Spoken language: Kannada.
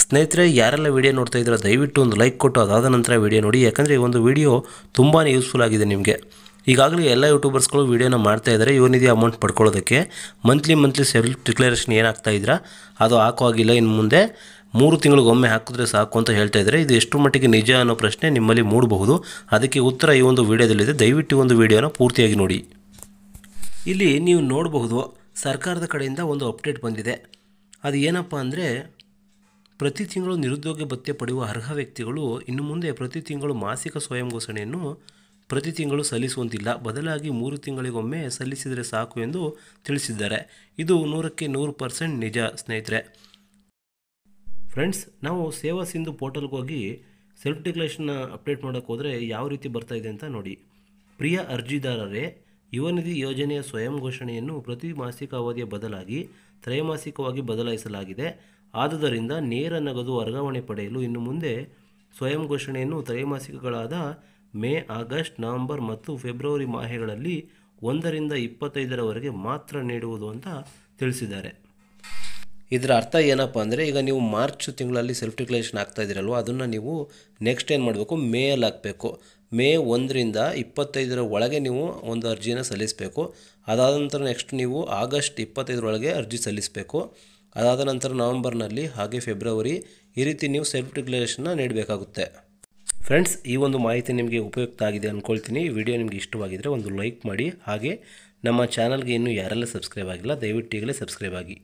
ಸ್ನೇಹಿತರೆ, ಯಾರೆಲ್ಲ ವಿಡಿಯೋ ನೋಡ್ತಾ ಇದ್ದೀರಾ ದಯವಿಟ್ಟು ಒಂದು ಲೈಕ್ ಕೊಟ್ಟು ಅದಾದ ನಂತರ ವಿಡಿಯೋ ನೋಡಿ. ಯಾಕಂದರೆ ಈ ಒಂದು ವಿಡಿಯೋ ತುಂಬಾ ಯೂಸ್ಫುಲ್ ಆಗಿದೆ ನಿಮಗೆ. ಈಗಾಗಲೇ ಎಲ್ಲ ಯೂಟ್ಯೂಬರ್ಸ್ಗಳು ವಿಡಿಯೋನ ಮಾಡ್ತಾ ಇದ್ದಾರೆ ಯುವನಿಧಿ ಅಮೌಂಟ್ ಪಡ್ಕೊಳ್ಳೋದಕ್ಕೆ. ಮಂತ್ಲಿ ಸೆಲ್ಫ್ ಡಿಕ್ಲರೇಷನ್ ಏನಾಗ್ತಾ ಇದ್ದೀರಾ ಅದು ಹಾಕೋ ಆಗಿಲ್ಲ. ಇನ್ನು ಮುಂದೆ 3 ತಿಂಗಳಿಗೊಮ್ಮೆ ಹಾಕಿದ್ರೆ ಸಾಕು ಅಂತ ಹೇಳ್ತಾ ಇದ್ದಾರೆ. ಇದು ಎಷ್ಟು ಮಟ್ಟಿಗೆ ನಿಜ ಅನ್ನೋ ಪ್ರಶ್ನೆ ನಿಮ್ಮಲ್ಲಿ ಮೂಡಬಹುದು. ಅದಕ್ಕೆ ಉತ್ತರ ಈ ಒಂದು ವಿಡಿಯೋದಲ್ಲಿದೆ. ದಯವಿಟ್ಟು ಒಂದು ವಿಡಿಯೋನ ಪೂರ್ತಿಯಾಗಿ ನೋಡಿ. ಇಲ್ಲಿ ನೀವು ನೋಡಬಹುದು ಸರ್ಕಾರದ ಕಡೆಯಿಂದ ಒಂದು ಅಪ್ಡೇಟ್ ಬಂದಿದೆ. ಅದು ಏನಪ್ಪ ಅಂದರೆ, ಪ್ರತಿ ತಿಂಗಳು ನಿರುದ್ಯೋಗ ಭತ್ಯೆ ಪಡೆಯುವ ಅರ್ಹ ವ್ಯಕ್ತಿಗಳು ಇನ್ನು ಮುಂದೆ ಪ್ರತಿ ತಿಂಗಳು ಮಾಸಿಕ ಸ್ವಯಂ ಘೋಷಣೆಯನ್ನು ಪ್ರತಿ ತಿಂಗಳು ಸಲ್ಲಿಸುವಂತಿಲ್ಲ. ಬದಲಾಗಿ 3 ತಿಂಗಳಿಗೊಮ್ಮೆ ಸಲ್ಲಿಸಿದರೆ ಸಾಕು ಎಂದು ತಿಳಿಸಿದ್ದಾರೆ. ಇದು 100ಕ್ಕೆ 100% ನಿಜ ಸ್ನೇಹಿತರೆ. ಫ್ರೆಂಡ್ಸ್, ನಾವು ಸೇವಾ ಸಿಂಧು ಪೋರ್ಟಲ್ಗೆ ಹೋಗಿ ಸೆಲ್ಫ್ ಡಿಕ್ಲರೇಷನ್ನ ಅಪ್ಡೇಟ್ ಮಾಡೋಕ್ಕೆ ಹೋದರೆ ಯಾವ ರೀತಿ ಬರ್ತಾ ಇದೆ ಅಂತ ನೋಡಿ. ಪ್ರಿಯ ಅರ್ಜಿದಾರರೇ, ಯುವ ನಿಧಿ ಯೋಜನೆಯ ಸ್ವಯಂ ಘೋಷಣೆಯನ್ನು ಪ್ರತಿ ಮಾಸಿಕ ಅವಧಿಯ ಬದಲಾಗಿ ತ್ರೈಮಾಸಿಕವಾಗಿ ಬದಲಾಯಿಸಲಾಗಿದೆ. ಆದುದರಿಂದ ನೇರ ನಗದು ವರ್ಗಾವಣೆ ಪಡೆಯಲು ಇನ್ನು ಮುಂದೆ ಸ್ವಯಂ ಘೋಷಣೆಯನ್ನು ತ್ರೈಮಾಸಿಕಗಳಾದ ಮೇ, ಆಗಸ್ಟ್, ನವೆಂಬರ್ ಮತ್ತು ಫೆಬ್ರವರಿ ಮಾಹೆಗಳಲ್ಲಿ 1ರಿಂದ 25ರವರೆಗೆ ಮಾತ್ರ ನೀಡುವುದು ಅಂತ ತಿಳಿಸಿದ್ದಾರೆ. ಇದರ ಅರ್ಥ ಏನಪ್ಪ ಅಂದರೆ, ಈಗ ನೀವು ಮಾರ್ಚ್ ತಿಂಗಳಲ್ಲಿ ಸೆಲ್ಫ್ ಡಿಕ್ಲರೇಷನ್ ಆಗ್ತಾ ಇದ್ದೀರಲ್ವ, ಅದನ್ನು ನೀವು ನೆಕ್ಸ್ಟ್ ಏನು ಮಾಡಬೇಕು, ಮೇಯಲ್ಲಿ ಹಾಕಬೇಕು. ಮೇ 1ರಿಂದ 25ರ ಒಳಗೆ ನೀವು ಒಂದು ಅರ್ಜಿಯನ್ನು ಸಲ್ಲಿಸಬೇಕು. ಅದಾದ ನಂತರ ನೆಕ್ಸ್ಟ್ ನೀವು ಆಗಸ್ಟ್ 25ರೊಳಗೆ ಅರ್ಜಿ ಸಲ್ಲಿಸಬೇಕು. ಅದಾದ ನಂತರ ನವೆಂಬರ್ನಲ್ಲಿ, ಹಾಗೆ ಫೆಬ್ರವರಿ, ಈ ರೀತಿ ನೀವು ಸೆಲ್ಫ್ ಡಿಕ್ಲರೇಷನ್ನ ನೀಡಬೇಕಾಗುತ್ತೆ. ಫ್ರೆಂಡ್ಸ್, ಈ ಒಂದು ಮಾಹಿತಿ ನಿಮಗೆ ಉಪಯುಕ್ತ ಆಗಿದೆ ಅಂದ್ಕೊಳ್ತೀನಿ. ಈ ವಿಡಿಯೋ ನಿಮಗೆ ಇಷ್ಟವಾಗಿದ್ದರೆ ಒಂದು ಲೈಕ್ ಮಾಡಿ. ಹಾಗೆ ನಮ್ಮ ಚಾನಲ್ಗೆ ಇನ್ನೂ ಯಾರೆಲ್ಲ ಸಬ್ಸ್ಕ್ರೈಬ್ ಆಗಿಲ್ಲ ದಯವಿಟ್ಟು ಈಗಲೇ ಸಬ್ಸ್ಕ್ರೈಬ್ ಆಗಿ.